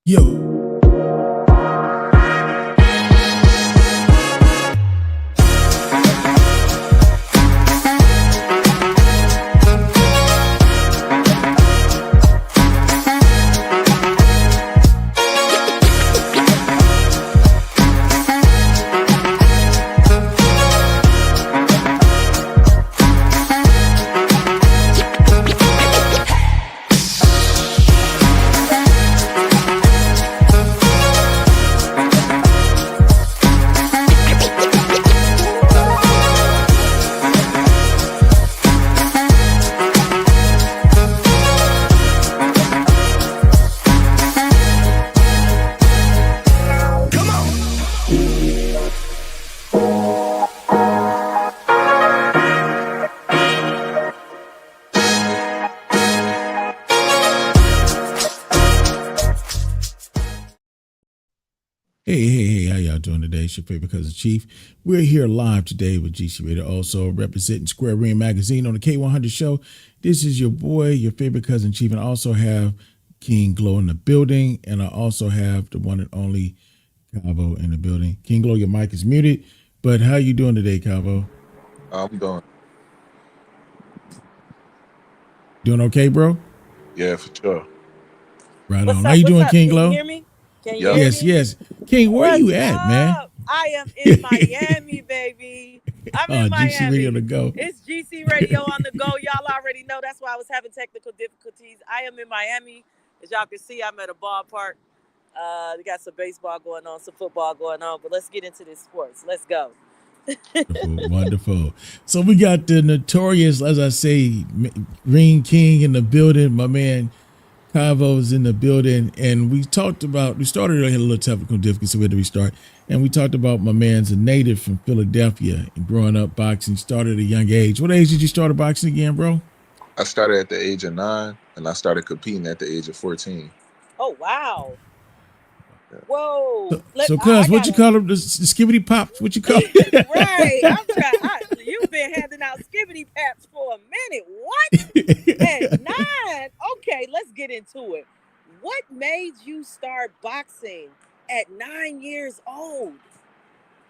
Yo. Hey, how y'all doing today? It's your favorite cousin Chief. We're here live today with GC Radio, also representing Square Ring Magazine on the K100 show. This is your boy, your favorite cousin Chief, and I also have King Glow in the building, and I also have the one and only Cabo in the building. King Glow, your mic is muted, but how you doing today, Cabo? I'm doing. Doing okay, bro? Yeah, for sure. Right What's on. How up? you What's doing, up? King Can you Glow? hear me? Can you Yep. hear Yes, me? yes. King, where What's you at, man? up? I am in Miami, baby. I'm in GC Radio to Miami. go. It's GC Radio on the go. Y'all already know that's why I was having technical difficulties. I am in Miami. As y'all can see, I'm at a ballpark. We got some baseball going on, some football going on, but let's get into this sports. Let's go. Wonderful. So we got the notorious, as I say, Ring King in the building. My man Cavo's in the building, and we started a little technical difficulty, so where do we start? And we talked about my man's a native from Philadelphia and growing up boxing, started at a young age. What age did you start boxing again, bro? I started at the age of 9, and I started competing at the age of 14. Oh, wow. Yeah. Whoa. So cuz, what you call them? The skibbity pops? What you call it? Right. I'm trying. You've been handing out skibbity paps for a minute. What? At 9? Okay, let's get into it. What made you start boxing at 9 years old?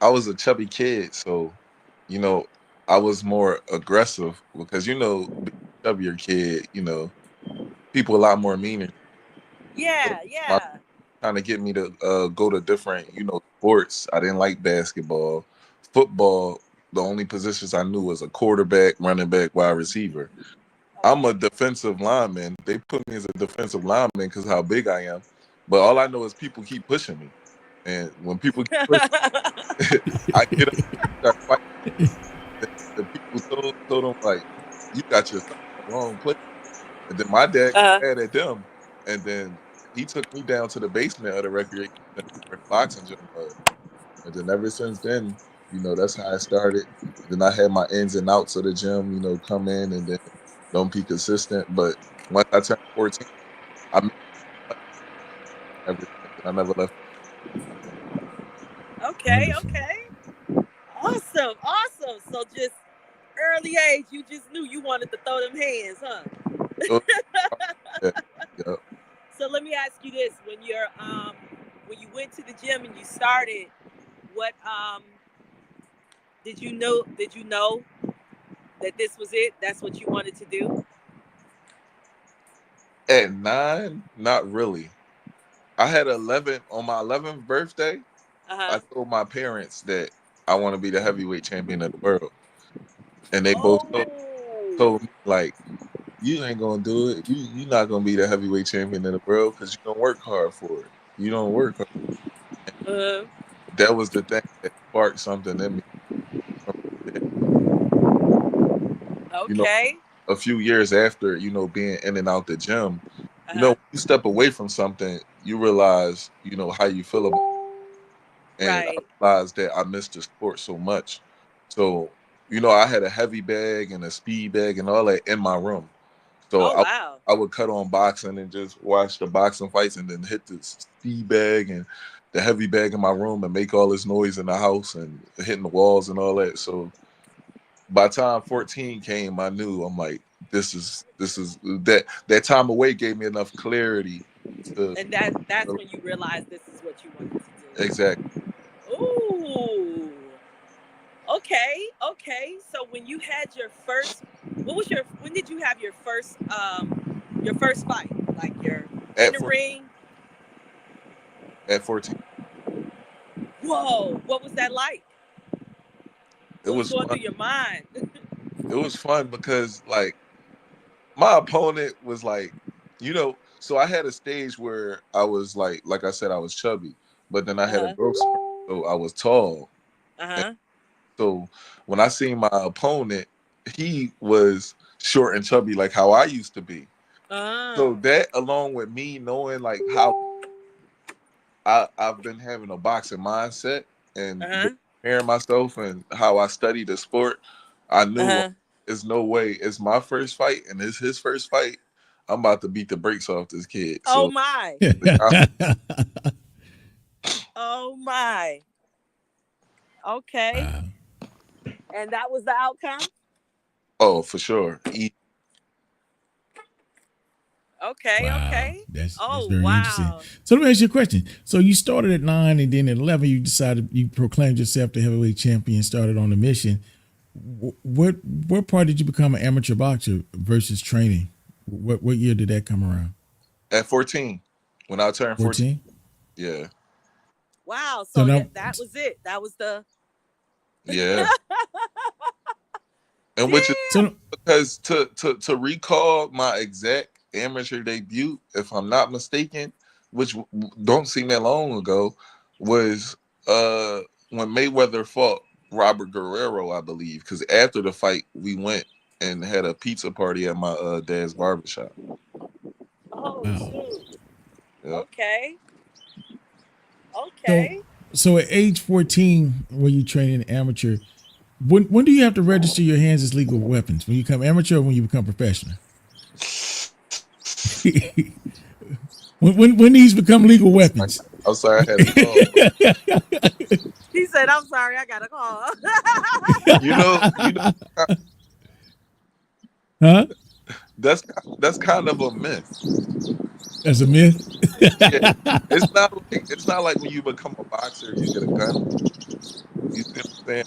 I was a chubby kid, so I was more aggressive because being a chubbier kid, people a lot more meaner. Yeah, My yeah. trying to get me to go to different, sports. I didn't like basketball, football. The only positions I knew was a quarterback, running back, wide receiver. I'm a defensive lineman. They put me as a defensive lineman because how big I am. But all I know is people keep pushing me. And when people keep pushing, I get up and start fighting. The people told them, like, you got yourself in the wrong place. And then my dad got uh, mad at them. And then he took me down to the basement of the recreation boxing gym. And then ever since then, that's how I started. Then I had my ins and outs of the gym, come in and then don't be consistent. But once I turned 14, I made ever since. I never left. okay, Wonderful. okay. Awesome, awesome. So just early age, you just knew you wanted to throw them hands, huh? So, yeah, yeah. So let me ask you this: when you went to the gym and you started, what Did you know that this was it? That's what you wanted to do? At 9, not really. I had 11 on my 11th birthday. Uh I huh. told my parents that I want to be the heavyweight champion of the world, and they both Oh. told me like, you ain't gonna do it. You're not gonna be the heavyweight champion of the world because you don't work hard for it. You don't work hard. Uh-huh. That was the thing that sparked something in me. From there. You know, Okay. a few years after, being in and out the gym, Uh huh. when you step away from something, you realize, how you feel about it. And I Right. realized that I missed the sport so much. So, I had a heavy bag and a speed bag and all that in my room. So Oh wow. I would cut on boxing and just watch the boxing fights and then hit the speed bag and the heavy bag in my room and make all this noise in the house and hitting the walls and all that. So by the time 14 came, I knew I'm like, this is that time away gave me enough clarity to And that's when you realized this is what you wanted to do. exactly. Ooh. Okay. So when you had your first, when did you have your first fight? Like you're in At the 14, ring. at 14, Whoa, what was that like? it What was was going fun. through your mind? It was fun because like my opponent was like, so I had a stage where I was like I said, I was chubby, but then I had a Uh-huh. growth spurt, so I was tall. And Uh-huh. so when I seen my opponent, he was short and chubby like how I used to be. So Uh-huh. that along with me knowing like how I've been having a boxing mindset and been Uh-huh. preparing myself and how I study the sport, I knew like, Uh-huh. there's no way it's my first fight and it's his first fight. I'm about to beat the brakes off this kid. Oh So my. I, Oh my. Okay. Wow. And that was the outcome? oh for sure. Okay. That's Oh very interesting. wow. So let me ask you a question. So you started at 9, and then at 11, you proclaimed yourself the heavyweight champion. Started on a mission. What part did you become an amateur boxer versus training? What year did that come around? At 14, when I turned 14, 14. yeah, Wow. So So now, that was it. That was the yeah. And which is damn. so because to recall my exact amateur debut, if I'm not mistaken, which don't seem that long ago, was when Mayweather fought Robert Guerrero, I believe. Because after the fight, we went and had a pizza party at my dad's barbershop. Oh wow. shoot. Yeah. Okay. So Okay. so at age 14, when you train in amateur, when do you have to register your hands as legal weapons? When you become amateur or when you become professional? When these become legal weapons? I'm sorry, I had a call. He said, "I'm sorry, I got a call." You know, Huh? that's that's kind of a myth. As a myth? Yeah, it's not like when you become a boxer, you get a gun. You see what I'm saying?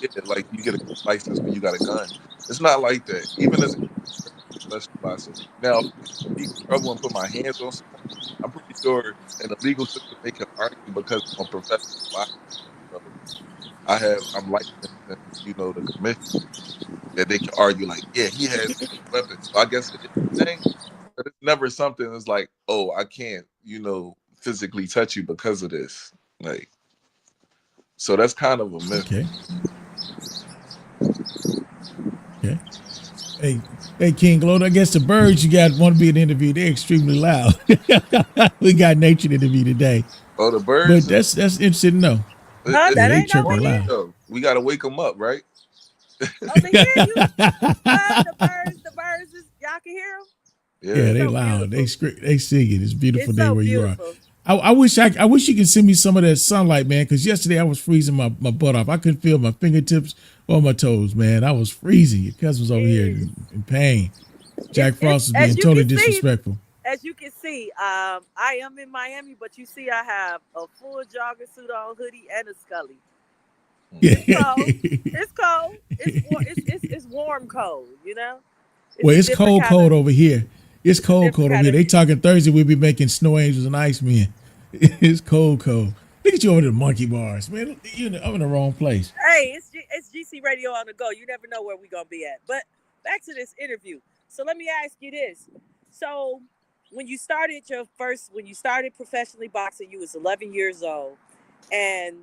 Yeah, like you get a license when you got a gun. It's not like that. Even as a professional boxer. Now, if I get in trouble and put my hands on someone, I'm pretty sure in the legal system they can argue because I'm a professional boxer. So I'm licensed in, the commission that they can argue like, yeah, he has weapons. So I guess it is a thing, but it's never something that's like, oh, I can't, physically touch you because of this. Like, so that's kind of a myth. Okay. Okay. Hey, King Glow, I guess the birds you got want to be an interview. They're extremely loud. We got nature interview today, Oh, the birds. but that's interesting to know. Huh? Yeah, That they ain't over chirping Morning here. loud. show. We got to wake them up, right? Over here, you. The birds is y'all can hear them. Yeah, Yeah. It's they so loud. beautiful. They singing. It's a beautiful It's day so where you are. beautiful. I wish you could send me some of that sunlight, man. Because yesterday I was freezing my butt off. I couldn't feel my fingertips or my toes, man. I was freezing. Your cousin was over here Is in pain. Jack it's Frost was being as you totally can see. disrespectful. As you can see, I am in Miami, but you see, I have a full jogger suit on, hoodie, and a scully. Yeah. It's cold. It's cold. It's warm cold. You know, it's Well, a it's different cold, kind of. cold over here. It's It's a cold, different cold over kind here. of. They talking Thursday. We'll be making snow angels and ice men. It's cold, cold. Look at you over the monkey bars, man. I'm in the wrong place. Hey, it's GC Radio on the go. You never know where we're gonna be at. But back to this interview. So let me ask you this. So when you started professionally boxing, you was 11 years old, and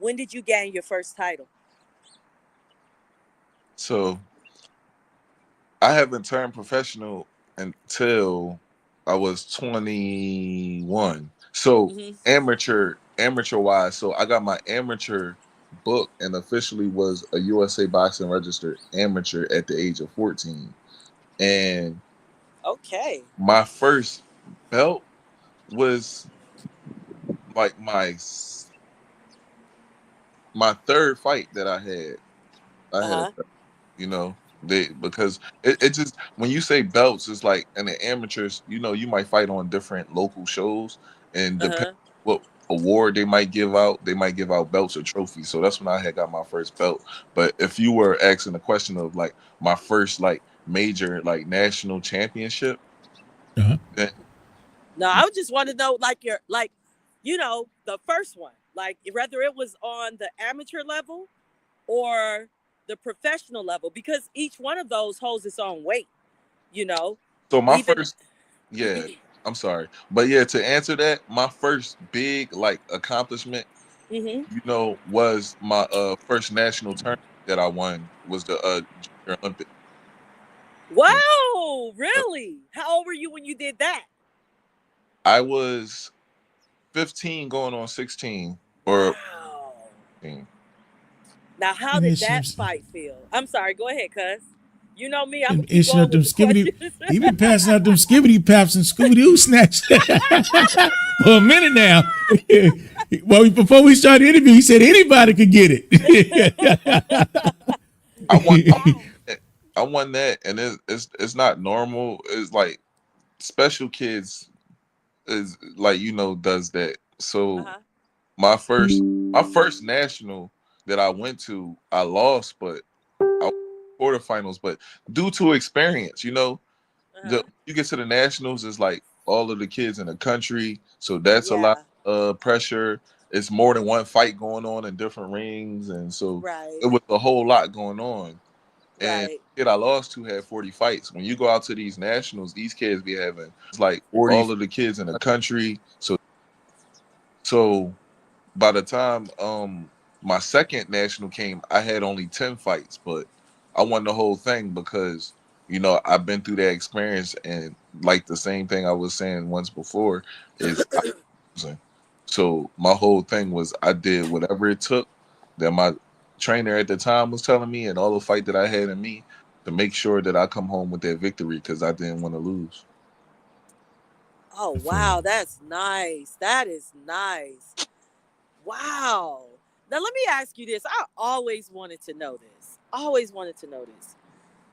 when did you gain your first title? So I haven't turned professional until I was 21. So Mm-hmm. amateur wise. So I got my amateur book and officially was a USA Boxing registered amateur at the age of 14. And Okay. my first belt was like my third fight that I had. I Uh had a huh. belt, you know. Because it just when you say belts, it's like in the amateurs, you might fight on different local shows, and depending Uh-huh. what award they might give out belts or trophies. So that's when I had got my first belt. But if you were asking the question of like my first like major like national championship, Uh-huh. then No, I would just want to know like the first one. Like whether it was on the amateur level or the professional level, because each one of those holds its own weight, you know. so my Even first yeah, I'm sorry. But yeah, to answer that, my first big like accomplishment, hmm was my first national tournament that I won was the Junior Olympic. Yeah. Wow, Uh, really? How old were you when you did that? I was 15 going on 16 or Wow. 15. Now, how And did it's, that it's, fight feel? I'm sorry. Go ahead, cuz. You know me. I'm gonna and keep it's going not them with the skibbity. questions. He been passing out them skibbity paps and Scooby Doo snacks for a minute now. Well, before we started the interview, he said anybody could get it. I won. I won that, and it's not normal. It's like special kids is like does that. Uh So huh. my first national that I went to, I lost, but I won quarterfinals. But due to experience, Uh huh. you get to the nationals, it's like all of the kids in the country, so that's a lot Yeah. of pressure. It's more than one fight going on in different rings, and so Right. it was a whole lot going on. And Right. the kid I lost to had 40 fights. When you go out to these nationals, these kids be having it's like 40 all of the kids in the country. So by the time my second national came, I had only 10 fights, but I won the whole thing because I've been through that experience, and like the same thing I was saying once before is losing. So my whole thing was I did whatever it took that my trainer at the time was telling me, and all the fight that I had in me to make sure that I come home with that victory because I didn't want to lose. Oh I feel wow, that's nice. That is nice. Wow. Now let me ask you this. I always wanted to know this. Always wanted to know this.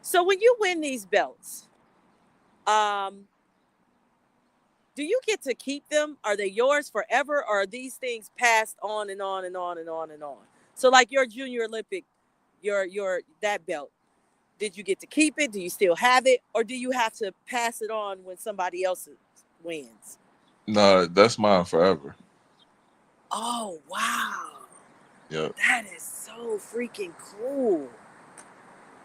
So when you win these belts, um, do you get to keep them? Are they yours forever, or are these things passed on and on and on and on and on? So like your junior Olympic, your that belt, did you get to keep it? Do you still have it, or do you have to pass it on when somebody else wins? No, that's mine forever. Oh wow, Yeah. that is so freaking cool.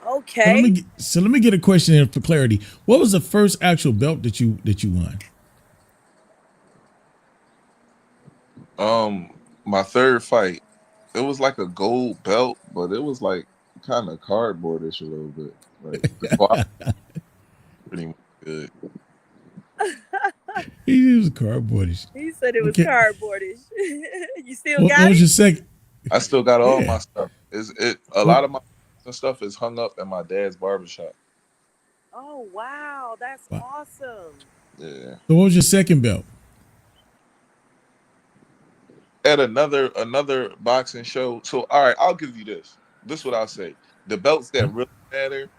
So let me Okay. let me get a question in for clarity. What was the first actual belt that you won? My third fight, it was like a gold belt, but it was like kind of cardboardish a little bit. Like the quality was pretty much good. He was cardboardish. He said it was Okay. cardboardish. You still What got was it? your second? I still got all Yeah. my stuff. Is it a What, lot of my stuff is hung up in my dad's barbershop. Oh wow, that's wow. awesome. Yeah. So what was your second belt? At another boxing show. So all right, I'll give you this. This is what I'll say. The belts that Huh? really matter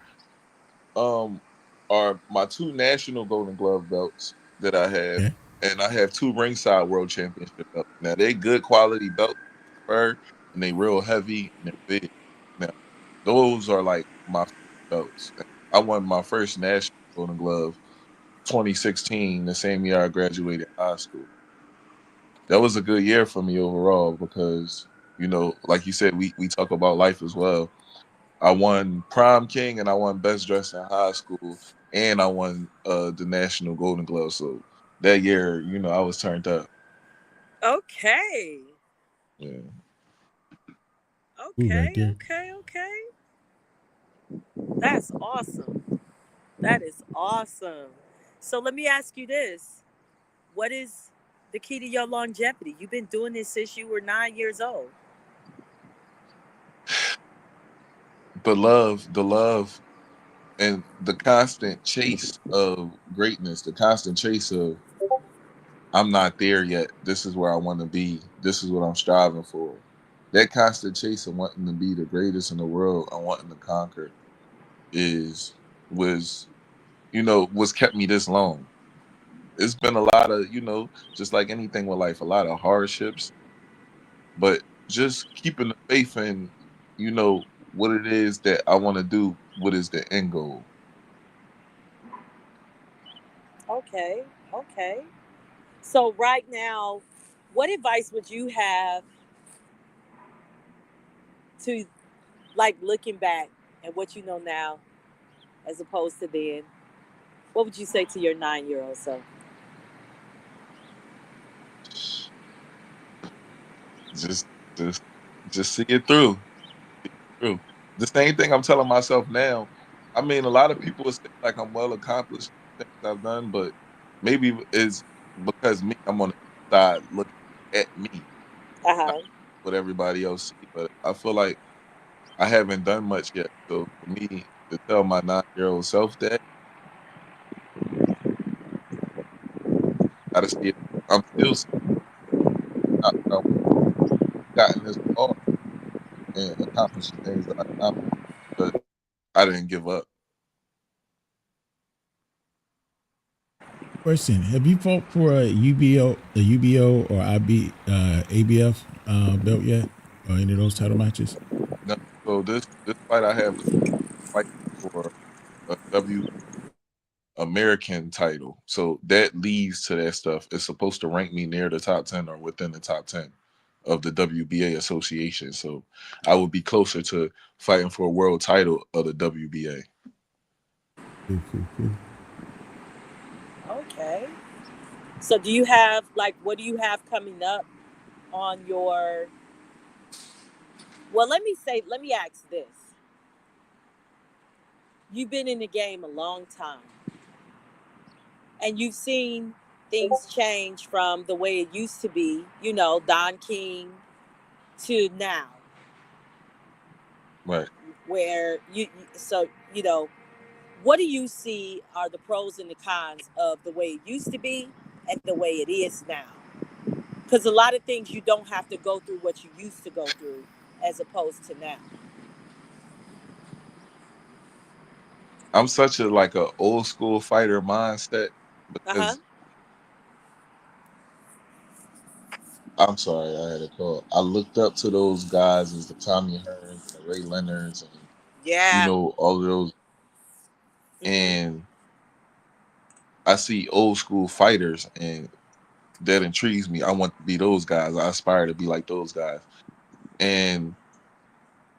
um are my two national Golden Glove belts that I have, Okay. and I have two ringside world championship belts. Now they good quality belts, fur, and they real heavy and they're big. Now those are like my belts. I won my first national Golden Glove 2016, the same year I graduated high school. That was a good year for me overall because like you said, we talk about life as well. I won Prom King and I won Best Dressed in High School, and I won the National Golden Glove. So that year, I was turned up. Okay. Yeah. Ooh, right Okay. there. Okay. Okay. That's awesome. That is awesome. So let me ask you this. What is the key to your longevity? You've been doing this since you were 9 years old. The love, and the constant chase of greatness, the constant chase of I'm not there yet. This is where I want to be. This is what I'm striving for. That constant chase of wanting to be the greatest in the world and wanting to conquer. is was was kept me this long. It's been a lot of, just like anything with life, a lot of hardships, but just keeping the faith in, what it is that I want to do, what is the end goal. Okay. Okay. So right now, what advice would you have to, like, looking back and what you know now as opposed to then? What would you say to your 9-year-old self? Just just just see it through. Through. The same thing I'm telling myself now. I mean, a lot of people would say like I'm well accomplished in things I've done, but maybe it's because me, I'm on the side looking at me, Uh not huh. what everybody else see. But I feel like I haven't done much yet. So for me to tell my 9-year-old self that, gotta see it. I'm still seeing out that I've gotten this far and accomplishing things that I accomplished, but I didn't give up. Question: have you fought for a UBO or ABF belt yet, or any of those title matches? No, so this fight I have fight for a American title. So that leads to that stuff. It's supposed to rank me near the top 10 or within the top 10 of the WBA association. So I would be closer to fighting for a world title of the WBA. Cool, cool, cool. Okay. So do you have, like, what do you have coming up on your, well, let me ask this. You've been in the game a long time and you've seen things change from the way it used to be, Don King, to now, Right. where so, what do you see are the pros and the cons of the way it used to be and the way it is now? Because a lot of things you don't have to go through what you used to go through as opposed to now. I'm such a like a old school fighter mindset Uh huh. because I'm sorry, I had a call. I looked up to those guys as the Tommy Hearns and the Ray Leonards and Yeah. all of those, Mm-hmm. and I see old school fighters and that intrigues me. I want to be those guys. I aspire to be like those guys. And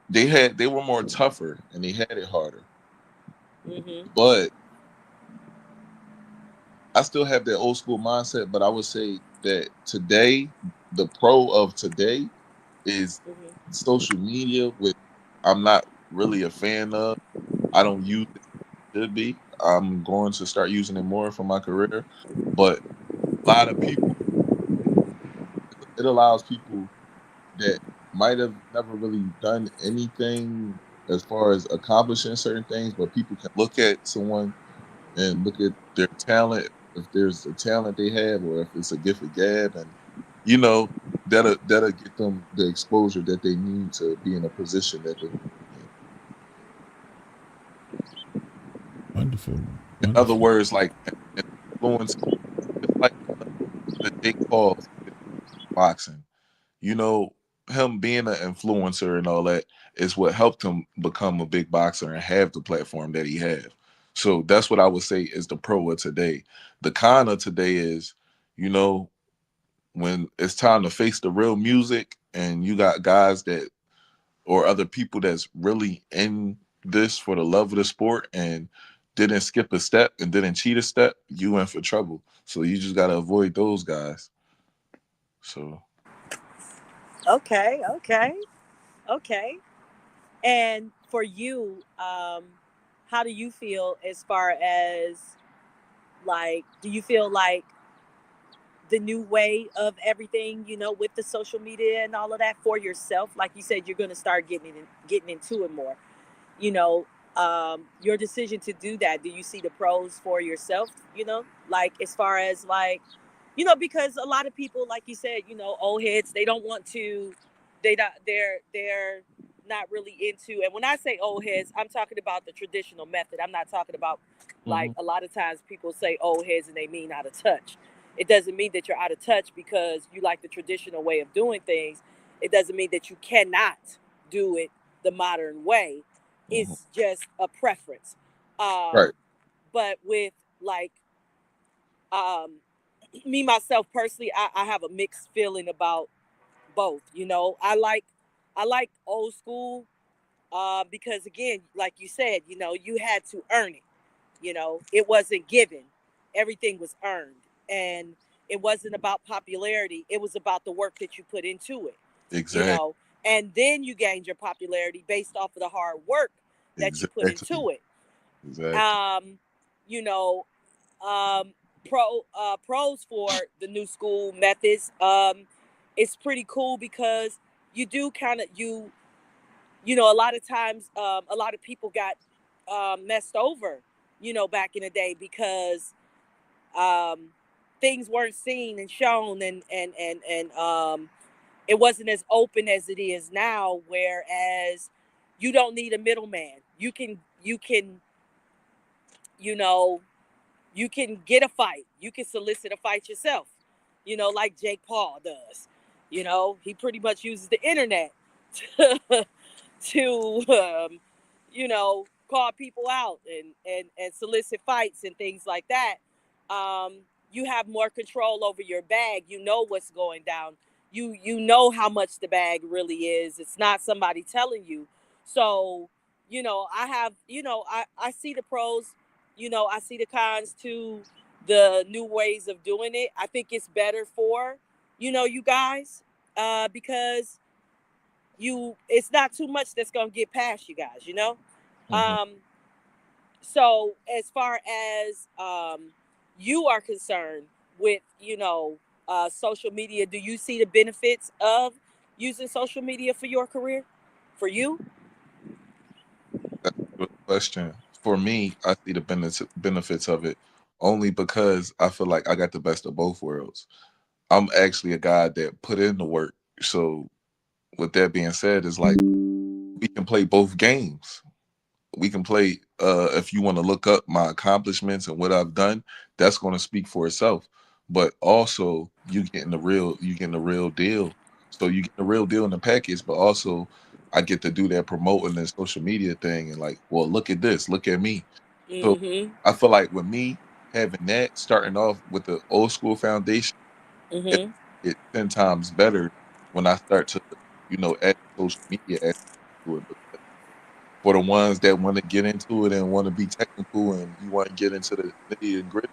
they were more tougher and they had it harder. Mm-hmm. But I still have that old school mindset. But I would say that today, the pro of today is Mm-hmm. social media, which I'm not really a fan of. I don't use it should be. I'm going to start using it more for my career. But a lot of people, it allows people that might have never really done anything as far as accomplishing certain things, but people can look at someone and look at their talent, if there's a talent they have, or if it's a gift of gab, and you know that'll get them the exposure that they need to be in a position that they want to be in. Wonderful, In other wonderful. words, like an influence, just like the Jake Paul boxing. you know, him being an influencer and all that is what helped him become a big boxer and have the platform that he have. So that's what I would say is the pro of today. The con of today is, you know, when it's time to face the real music and you got guys that or other people that's really in this for the love of the sport and didn't skip a step and didn't cheat a step, you in for trouble. So you just gotta avoid those guys. So Okay. Okay. Okay. And for you, how do you feel as far as, like, do you feel like the new way of everything, with the social media and all of that for yourself? Like you said, you're going to start getting into it more. You know, your decision to do that. Do you see the pros for yourself? Like, as far as, like, because a lot of people, like you said, old heads, they don't want to. They're not really into, and when I say old heads, I'm talking about the traditional method. I'm not talking about like a lot of times people say old heads and they mean out of touch. It doesn't mean that you're out of touch because you like the traditional way of doing things. It doesn't mean that you cannot do it the modern way. It's just a preference. Right. But with like um, me myself personally, I have a mixed feeling about both. I like old school because again, like you said, you had to earn it. It wasn't given. Everything was earned, and it wasn't about popularity. It was about the work that you put into it. You Exactly. know, and then you gained your popularity based off of the hard work that you put Exactly. into it. Exactly. Um, you know, pros for the new school methods. It's pretty cool because you do kind of a lot of times a lot of people got messed over, back in the day because um, things weren't seen and shown and it wasn't as open as it is now. Whereas you don't need a middleman. You can you know you can get a fight. You can solicit a fight yourself, like Jake Paul does. He pretty much uses the internet to, call people out and solicit fights and things like that. You have more control over your bag. You know what's going down. You know how much the bag really is. It's not somebody telling you. So, I have, I see the pros, I see the cons to the new ways of doing it. I think it's better for, you guys, because it's not too much that's gonna get past you guys. Mhm. Um, so as far as you are concerned with, social media, do you see the benefits of using social media for your career? For you? That's a good question. For me, I see the benefits of it only because I feel like I got the best of both worlds. I'm actually a guy that put in the work. So with that being said, it's like we can play both games. We can play if you want to look up my accomplishments and what I've done, that's going to speak for itself. But also you getting the real deal. So you get the real deal in the package, but also I get to do that promoting this social media thing and like, well, look at this, look at me. So Mm-hmm. I feel like with me having that, starting off with the old school foundation, it, Mm-hmm. it 10 times better when I start to, add social media aspect to it. For the ones that want to get into it and want to be technical and you want to get into the nitty and gritty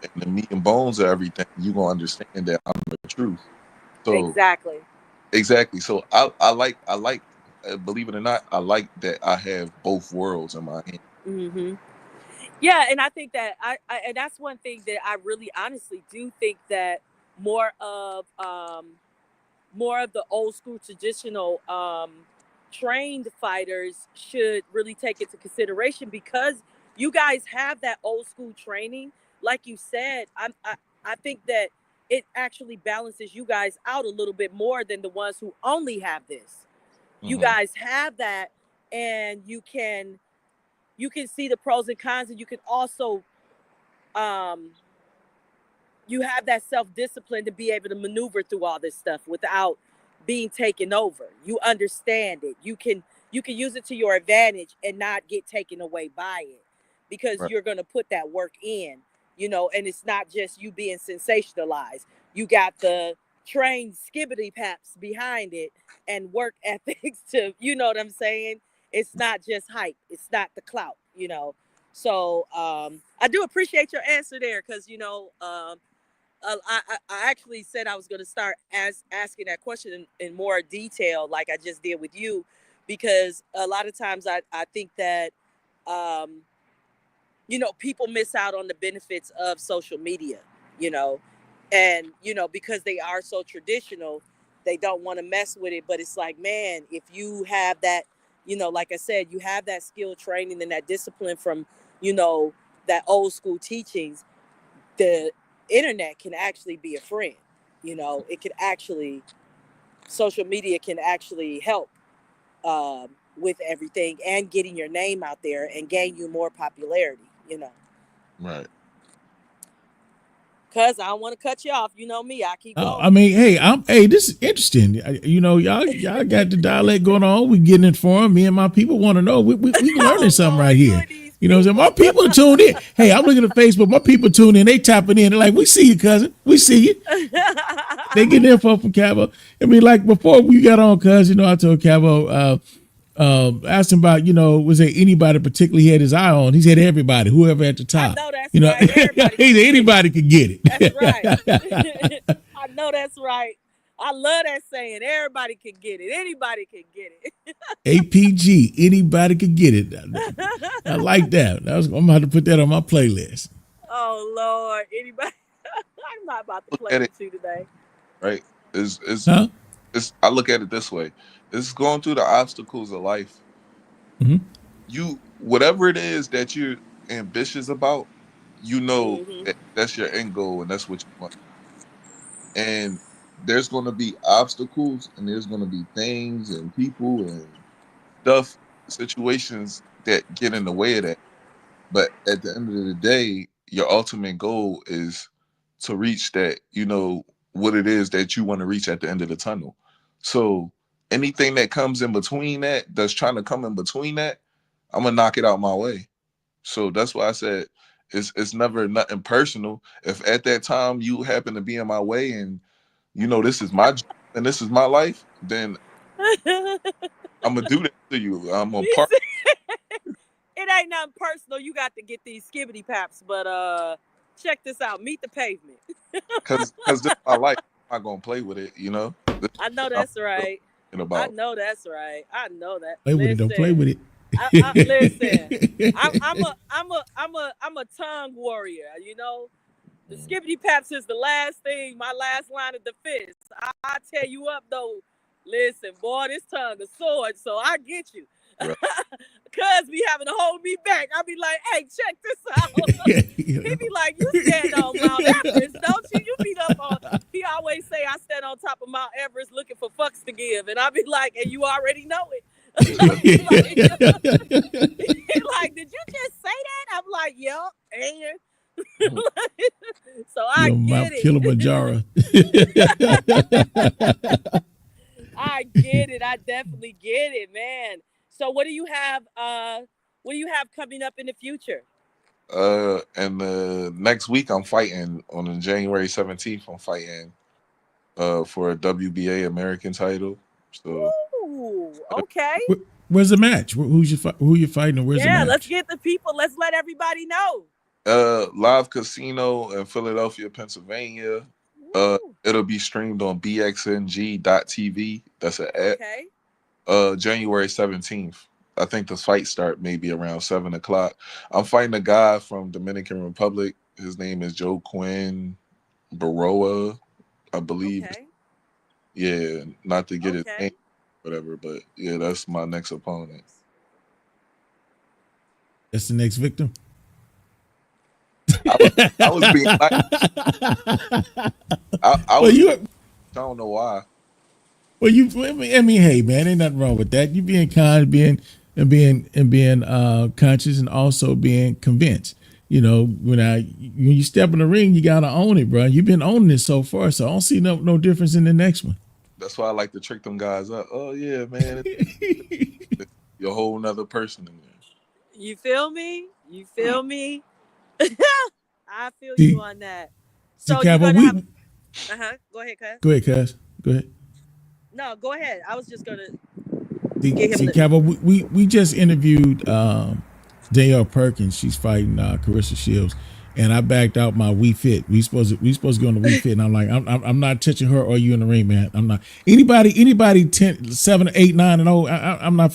and the meat and bones of everything, you gonna understand that I'm the truth. So Exactly. exactly. So I like believe it or not, I like that I have both worlds in my hand. Mm-hmm. Yeah, and I think that and that's one thing that I really honestly do think that more of more of the old school traditional trained fighters should really take into consideration because you guys have that old school training. Like you said, I think that it actually balances you guys out a little bit more than the ones who only have this. You Hmm. guys have that, and you can see the pros and cons, and you can also um you have that self-discipline to be able to maneuver through all this stuff without being taken over. You understand it. You can use it to your advantage and not get taken away by it because Right. you're going to put that work in, and it's not just you being sensationalized. You got the trained skibbity paps behind it and work ethics to, you know what I'm saying? It's not just hype. It's not the clout. So I do appreciate your answer there because I actually said I was going to start asking that question in more detail, like I just did with you, because a lot of times I think that, um, people miss out on the benefits of social media, you know, and, because they are so traditional, they don't want to mess with it. But it's like, man, if you have that, like I said, you have that skill training and that discipline from, that old school teachings, the internet can actually be a friend. It can actually, social media can actually help. with everything and getting your name out there and gain you more popularity, Right. Cuz I don't want to cut you off. You know me, I keep going. I mean, hey, this is interesting. Y'all got the dialect going on. We getting informed. Me and my people want to know. We learning something right here. You know what I'm saying? My people are tuned in. Hey, I'm looking at Facebook. My people tune in. They tapping in. They're like, we see you, cousin. We see you. They get info from Cabo. I mean, like before we got on, cuz, I told Cabo, asked him about, was there anybody particularly he had his eye on? He said everybody, whoever at the top. I know that's right. Everybody he said anybody could get it. That's right. I know that's right. I love that saying. Everybody can get it. Anybody can get it. APG, anybody could get it. I like that. I'm going to have to put that on my playlist. Oh, Lord. Anybody? I'm not about to play with you today. Right? I look at it this way. It's going through the obstacles of life. Mm-hmm. Whatever it is that you're ambitious about, that's your end goal and that's what you want. And there's going to be obstacles and there's going to be things and people and stuff, situations that get in the way of that. But at the end of the day, your ultimate goal is to reach that, what it is that you want to reach at the end of the tunnel. So anything that comes in between that's trying to come in between that, I'm going to knock it out my way. So that's why I said it's never nothing personal. If at that time you happen to be in my way and, this is my job and this is my life, then I'm going to do that to you. I'm going to It ain't nothing personal. You got to get these skibbity paps, but check this out. Meet the pavement. Because this is my life. I'm not going to play with it, I know that's right. I know that's right. I know that. Play with it. Don't play with it. Listen, I'm a tongue warrior. The skibbity paps is the last thing, my last line of defense. I tear you up though. Listen, boy, this tongue a sword, so I get you. Right. Cuz be having to hold me back. I be like, hey, check this out. He be like, you stand on Mount Everest, don't you? You beat up on. He always say I stand on top of Mount Everest looking for fucks to give, and I be like, and you already know it. He like, did you just say that? I'm like, yup, and so I get it. Kilimanjaro. I get it. I definitely get it, man. So what do you have? What do you have coming up in the future? And next week I'm fighting on January 17th. I'm fighting for a WBA American title. So, ooh, okay. Where's the match? Who you fighting? And where's the match? Yeah, let's get the people. Let's let everybody know. Live Casino in Philadelphia, Pennsylvania. It'll be streamed on bxng.tv. That's an app. Okay. January 17th. I think the fight start maybe around 7:00. I'm fighting a guy from Dominican Republic. His name is Joe Quinn Baroa, I believe. Okay. Yeah, not to get his name, whatever, but yeah, that's my next opponent. That's the next victim. I was being I don't know why. Well, I mean, hey, man, ain't nothing wrong with that. You being kind, being conscious, and also being convinced. When you step in the ring, you gotta own it, bro. You've been owning it so far, so I don't see no difference in the next one. That's why I like to trick them guys up. Oh yeah, man, you're a whole nother person in there. You feel me? I feel you on that. So you're gonna have. Go ahead, Cuz. Go ahead, Cuz. Go ahead. No, go ahead. I was just gonna. Cabo, we just interviewed Danielle Perkins. She's fighting Carissa Shields, and I backed out my We Fit. We supposed to go on the We Fit, and I'm like, I'm not touching her or you in the ring, man. I'm not anybody 10, 7, 8, 9, and 0. I'm not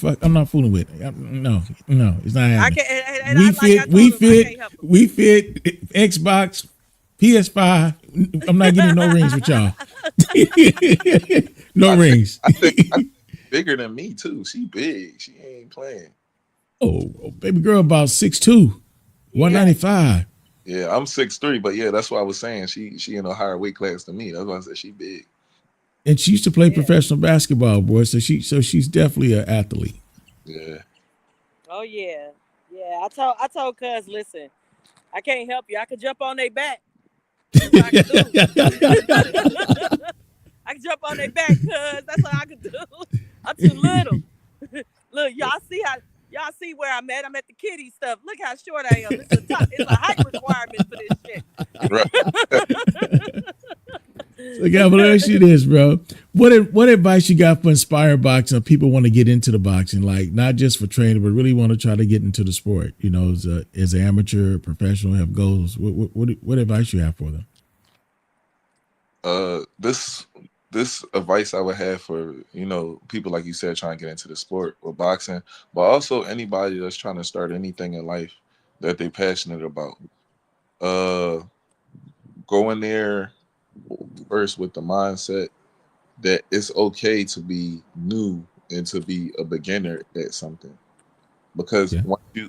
fooling with it. No, it's not happening. We Fit, Xbox, PS5. I'm not getting no rings with y'all. No rings. I think bigger than me too. She big. She ain't playing. Oh, baby girl, about 6'2", 195. Yeah, I'm 6'3", but yeah, that's what I was saying. She in a higher weight class than me. That's why I said she big. And she used to play Yeah. professional basketball, boy. So she's definitely an athlete. Yeah. Oh yeah. Yeah. I told Cuz, listen, I can't help you. I could jump on their back. That's what I could do. I can jump on their back, cuz that's what I can do. I'm too little. Look, y'all see where I'm at. I'm at the kitty stuff. Look how short I am. It's a height requirement for this shit. Right. So, yeah, but let me ask you this, bro. What advice you got for inspired boxing? If people want to get into the boxing, like not just for training, but really want to try to get into the sport. You know, as an amateur, professional, have goals. What advice you have for them? This advice I would have for, people like you said trying to get into the sport or boxing, but also anybody that's trying to start anything in life that they're passionate about. Uh, Go in there first with the mindset that it's okay to be new and to be a beginner at something. Because Yeah.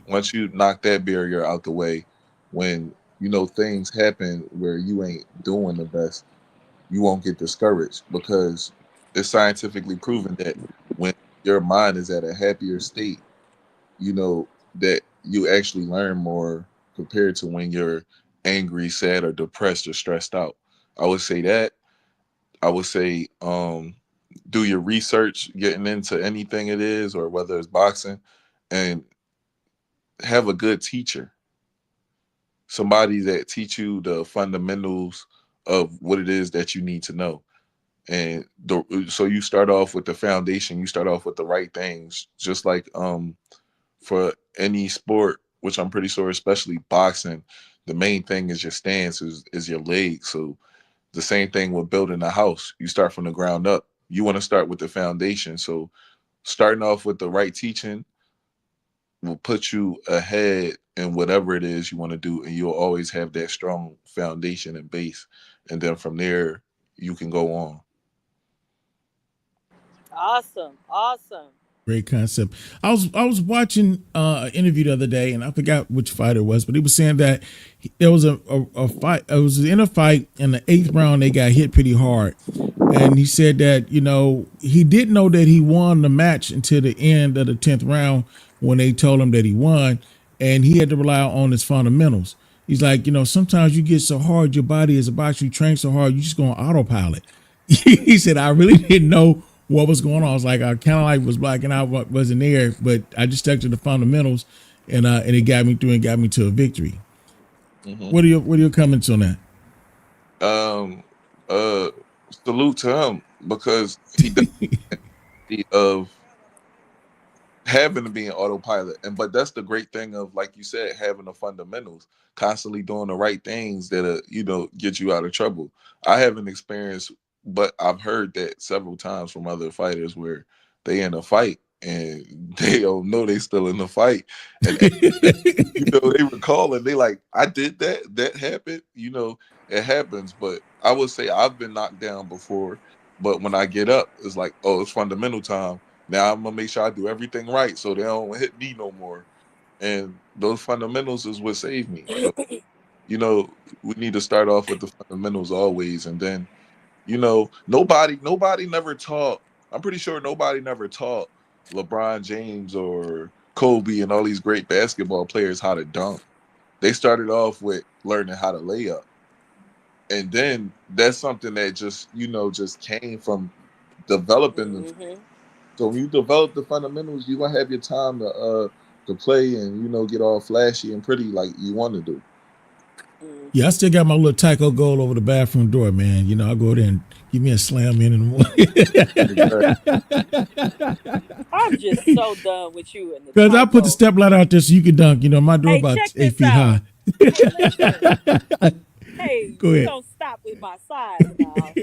once you knock that barrier out the way, when things happen where you ain't doing the best, you won't get discouraged, because it's scientifically proven that when your mind is at a happier state, that you actually learn more compared to when you're angry, sad, or depressed or stressed out. I would say that. I would say do your research getting into anything it is, or whether it's boxing, and have a good teacher, somebody that teach you the fundamentals of what it is that you need to know. And so you start off with the foundation, you start off with the right things, just like for any sport, which I'm pretty sure, especially boxing, the main thing is your stance, is your legs. So the same thing with building a house. You start from the ground up. You want to start with the foundation. So starting off with the right teaching will put you ahead in whatever it is you want to do, and you'll always have that strong foundation and base. And then from there, you can go on. Awesome. Awesome. Great concept. I was watching an interview the other day, and I forgot which fighter it was, but he was saying that there was a fight. It was in a fight in the 8th round. They got hit pretty hard, and he said that he didn't know that he won the match until the end of the 10th round when they told him that he won, and he had to rely on his fundamentals. He's like, sometimes you get so hard, your body is about you train so hard, you just go on autopilot. He said, I really didn't know what was going on. I was like, I kind of like was blacking out what wasn't there, but I just stuck to the fundamentals, and it got me through and got me to a victory. Mm-hmm. What are your comments on that? Um, uh, Salute to him, because he does of having to be an autopilot. But that's the great thing of, like you said, having the fundamentals, constantly doing the right things that get you out of trouble. I haven't experienced, but I've heard that several times from other fighters where they in a fight and they don't know they still in the fight, and they recall and they like, I did that happened. It happens. But I would say I've been knocked down before, but when I get up, it's like, oh, it's fundamental time. Now I'm gonna make sure I do everything right so they don't hit me no more. And those fundamentals is what saved me. So, we need to start off with the fundamentals always. And then, nobody never taught, I'm pretty sure nobody never taught LeBron James or Kobe and all these great basketball players how to dunk. They started off with learning how to lay up. And then that's something that just came from developing them. Mm-hmm. So when you develop the fundamentals, you're gonna have your time to play and get all flashy and pretty like you want to do. Yeah, I still got my little taco goal over the bathroom door, man. I go there and give me a slam in the morning. I'm just so done with you and the Because I put the step ladder out there so you can dunk. My door Hey, about check 8 this feet out. high. Listen. Hey, Go you ahead. don't stop with my size now.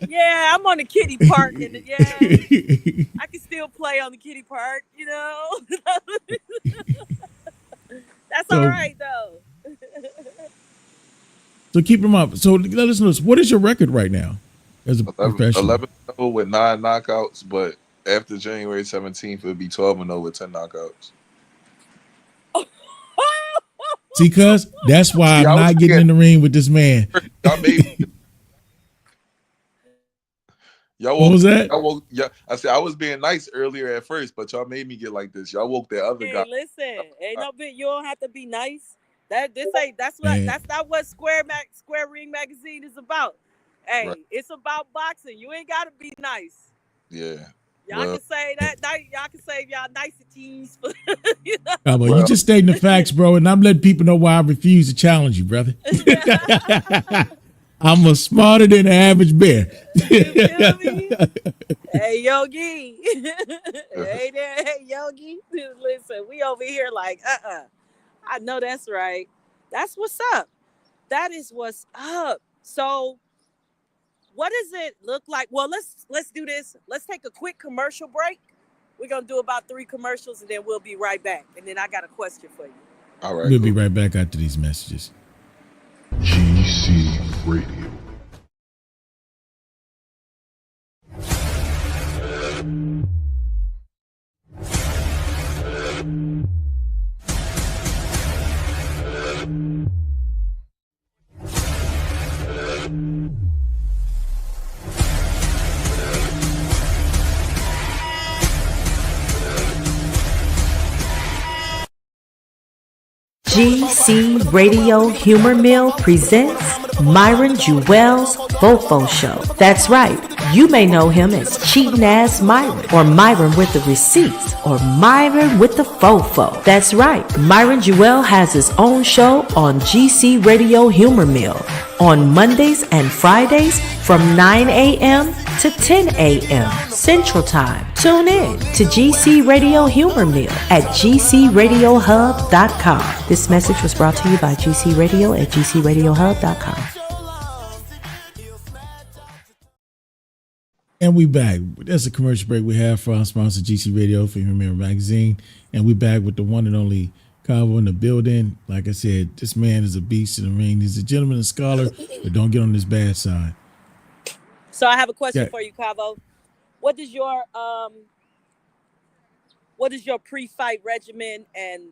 Yeah, I'm on the kitty park, and I can still play on the kitty park. That's all So, right though. so keep them up. So let us know, what is your record right now as a 11, professional? 11-0 with 9 knockouts, but after January 17th, it'll be 12-0 with 10 knockouts. See, cuz that's why See, I'm not getting in the ring with this man. I made Y'all What woke. was that? Y'all woke. Yeah, I said I was being nice earlier at first, but y'all made me get like this. Y'all woke that other Hey, guy. listen, ain't up. no bit. You don't have to be nice. Man, That's not what Square Ring Magazine is about. Right. Hey, it's about boxing. You ain't gotta be nice. Yeah. Y'all Well. can say that. Y'all can save y'all niceties for you come on, you Well. just stating the facts, bro, and I'm letting people know why I refuse to challenge you, brother. know. I'm a smarter than the average bear. You feel me? Hey Yogi. Hey there, hey Yogi. Listen, we over here like, I know that's right. That's what's up. That is what's up. So what does it look like? Well, let's do this. Let's take a quick commercial break. We're gonna do about 3 commercials and then we'll be right back. And then I got a question for you. All right. We'll be Cool. right back after these messages. GC Radio. GC Radio Humor Mill presents Myron Jewell's Fofo Show. That's right, you may know him as Cheatin' Ass Myron, or Myron with the Receipts, or Myron with the Fofo. That's right, Myron Jewell has his own show on GC Radio Humor Mill on Mondays and Fridays from 9 a.m. to 10 a.m. Central Time. Tune in to GC Radio Humor Mill at gcradiohub.com. This message was brought to you by GC Radio at gcradiohub.com. And we back. That's a commercial break we have for our sponsor, GC Radio for Humor Magazine. And we back with the one and only Cabo in the building. Like I said, this man is a beast in the ring. He's a gentleman and scholar, but don't get on his bad side. So I have a question Yeah. for you, Cavo. What is your pre-fight regimen and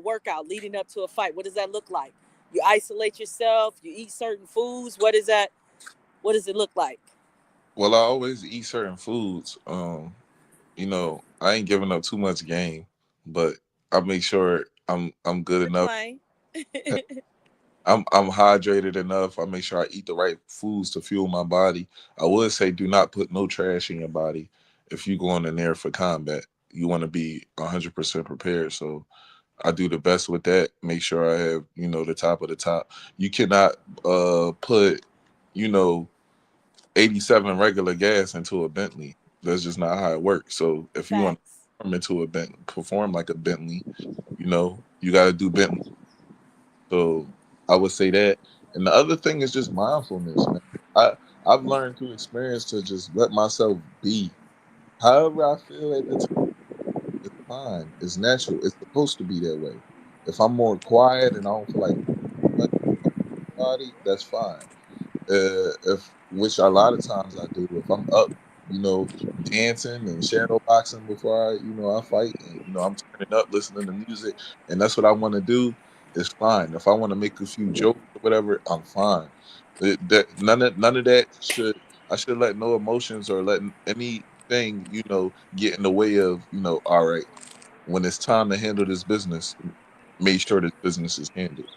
workout leading up to a fight? What does that look like? You isolate yourself, you eat certain foods. What does it look like? Well, I always eat certain foods. I ain't giving up too much game, but I make sure I'm good You're enough. playing. I'm hydrated enough. I make sure I eat the right foods to fuel my body. I would say do not put no trash in your body. If you going in there for combat, you want to be 100% prepared. So I do the best with that. Make sure I have, the top of the top. You cannot put, 87 regular gas into a Bentley. That's just not how it works. So if you want Facts. to perform like a Bentley, you got to do Bentley. So I would say that. And the other thing is just mindfulness, man. I've learned through experience to just let myself be. However I feel at the time, it's fine. It's natural. It's supposed to be that way. If I'm more quiet and I don't feel like much of my body, that's fine. If which a lot of times I do. If I'm up, dancing and shadow boxing before I fight, and I'm turning up, listening to music, and that's what I want to do. It's fine. If I want to make a few jokes or whatever, I'm fine. None of that should I should let no emotions or let anything get in the way of All right, when it's time to handle this business, make sure this business is handled.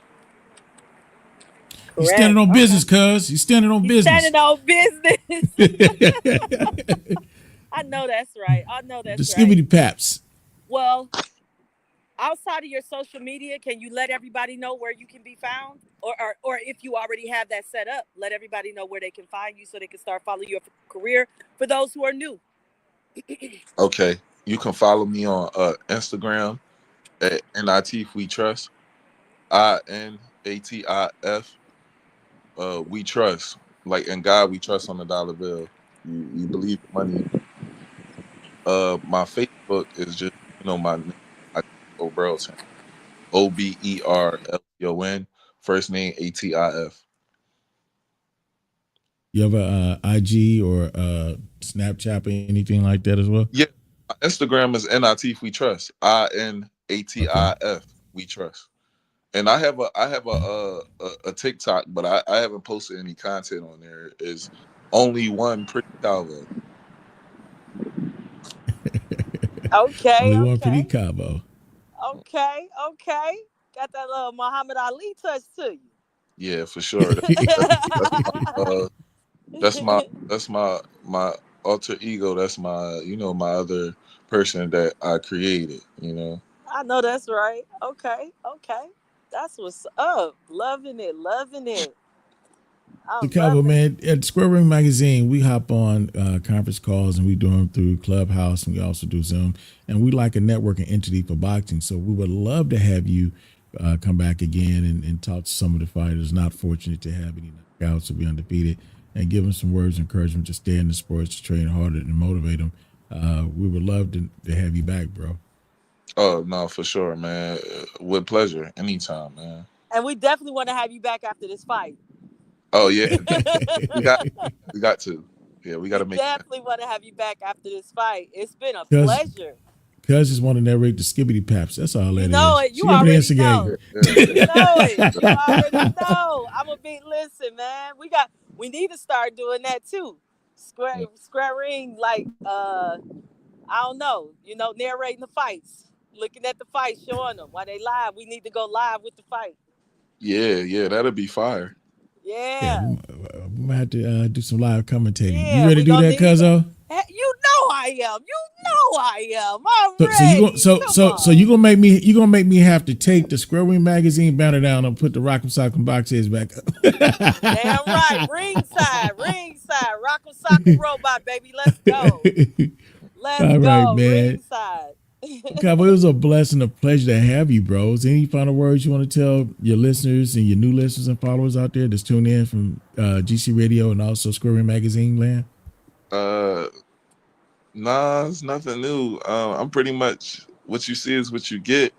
He's standing Correct. on Okay. business, cuz. He's standing on He's business. standing on business. The I know that's right. Right. skibbity paps. Well, outside of your social media, can you let everybody know where you can be found? Or if you already have that set up, let everybody know where they can find you so they can start following your career for those who are new. Okay, you can follow me on Instagram at Atif We Trust. INATIF. We trust. Like in God we trust on the dollar bill. You believe the money. My Facebook is just my name, Oberton. Oberlton. First name Atif. You have a IG or Snapchat or anything like that as well? Yeah, my Instagram is Atif We Trust. INATIF We Trust. And I have a TikTok, but I haven't posted any content on there. Is only one pretty Calvo. Okay, Only one okay. pretty Cabo. Okay. Got that little Muhammad Ali touch to you. Yeah, for sure. That's my alter ego. That's my my other person that I created. I know that's right. Okay. That's what's up. Loving it. The Cabo, man, at Square Ring Magazine, we hop on conference calls and we do them through Clubhouse, and we also do Zoom. And we like a networking entity for boxing. So we would love to have you come back again and talk to some of the fighters not fortunate to have any knockouts or be undefeated, and give them some words of encouragement to stay in the sports, to train harder and motivate them. We would love to have you back, bro. Oh, no, for sure, man. With pleasure. Anytime, man. And we definitely want to have you back after this fight. Oh, yeah. we got to. Yeah, we got to make definitely want to have you back after this fight. It's been a pleasure. Cuz just want to narrate the skibbity paps. That's all that is. You know it. You already know. You know it. You already know. I'm going to be, listen, man. We need to start doing that too. Square Ring, like, I don't know, narrating the fights, looking at the fights, showing them while they live. We need to go live with the fight. Yeah, that'll be fire. Yeah. We might have to do some live commentating. You ready to do that, Cuzzo? You know I am. I'm ready. So you gonna make me have to take the Square Ring Magazine banner down and put the Rock'em Sock'em box heads back up. Damn right. Ringside. Rock'em Sock'em robot, baby. Let's go. All right, man. Ringside. Cabo, it was a blessing, a pleasure to have you, bros. Any final words you want to tell your listeners and your new listeners and followers out there that's tuned in from GC Radio and also Square Ring Magazine land? Nah, it's nothing new. I'm pretty much, what you see is what you get.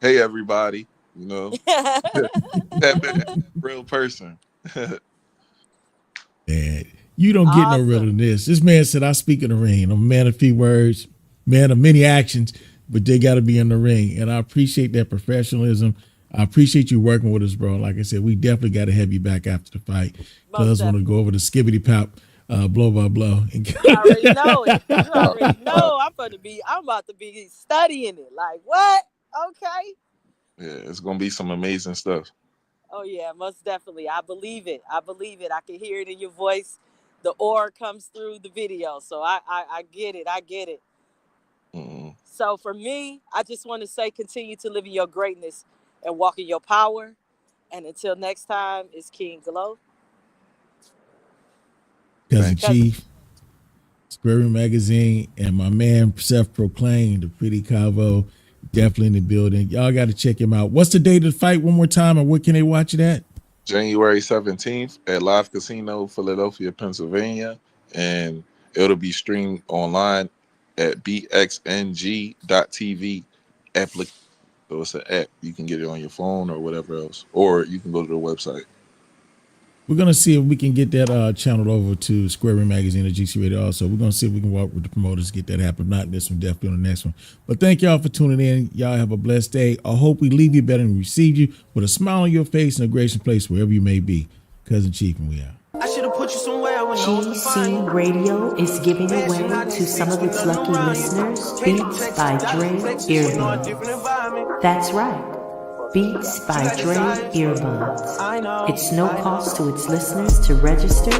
Hey, everybody, that real person. Man, you don't get no realer than this. This man said, I speak in the ring. I'm a man of few words, man of many actions, but they got to be in the ring. And I appreciate that professionalism. I appreciate you working with us, bro. Like I said, we definitely got to have you back after the fight. Cuz want to go over the skibbity pop, blow by blow. You already know it. You already know. I'm about to be studying it. Like, what? Okay. Yeah, it's going to be some amazing stuff. Oh, yeah, most definitely. I believe it. I can hear it in your voice. The aura comes through the video. So I get it. Mm-hmm. So for me, I just want to say, continue to live in your greatness and walk in your power. And until next time, it's King Glow. Cuzzin Chief, Square Ring Magazine, and my man self-proclaimed, the pretty Cavo, definitely in the building. Y'all got to check him out. What's the date of the fight one more time, and where can they watch it at? January 17th at Live Casino, Philadelphia, Pennsylvania. And it'll be streamed online at bxng.tv application. So it's an app. You can get it on your phone or whatever else. Or you can go to the website. We're going to see if we can get that channeled over to Square Ring Magazine or GC Radio also. We're going to see if we can work with the promoters to get that happen. Not this one, definitely on the next one. But thank y'all for tuning in. Y'all have a blessed day. I hope we leave you better and receive you with a smile on your face and a gracious place wherever you may be. Cuzzin Chief, and we out. I should have put you somewhere. GC Radio is giving away to some of its lucky listeners Beats by Dre earbuds. That's right, Beats by Dre earbuds. It's no cost to its listeners to register.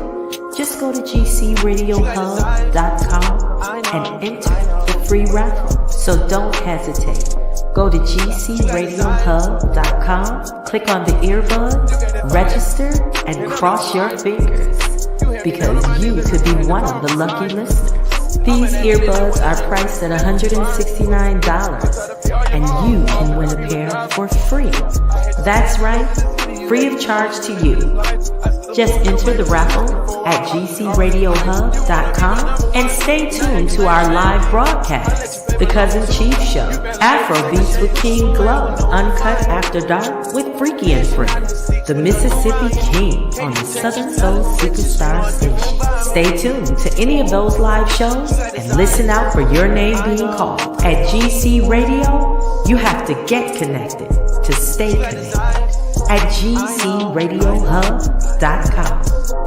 Just go to gcradiohub.com and enter the free raffle. So don't hesitate. Go to gcradiohub.com, click on the earbuds, register, and cross your fingers, because you could be one of the lucky listeners. These earbuds are priced at $169, and you can win a pair for free. That's right, free of charge to you. Just enter the raffle at gcradiohub.com and stay tuned to our live broadcast, The Cuzzin Chief Show, Afro Beats with King Glow, Uncut After Dark with Freaky and Friends, the Mississippi King on the Southern Soul Superstar Station. Stay tuned to any of those live shows and listen out for your name being called. At GC Radio, you have to get connected to stay connected at gcradiohub.com.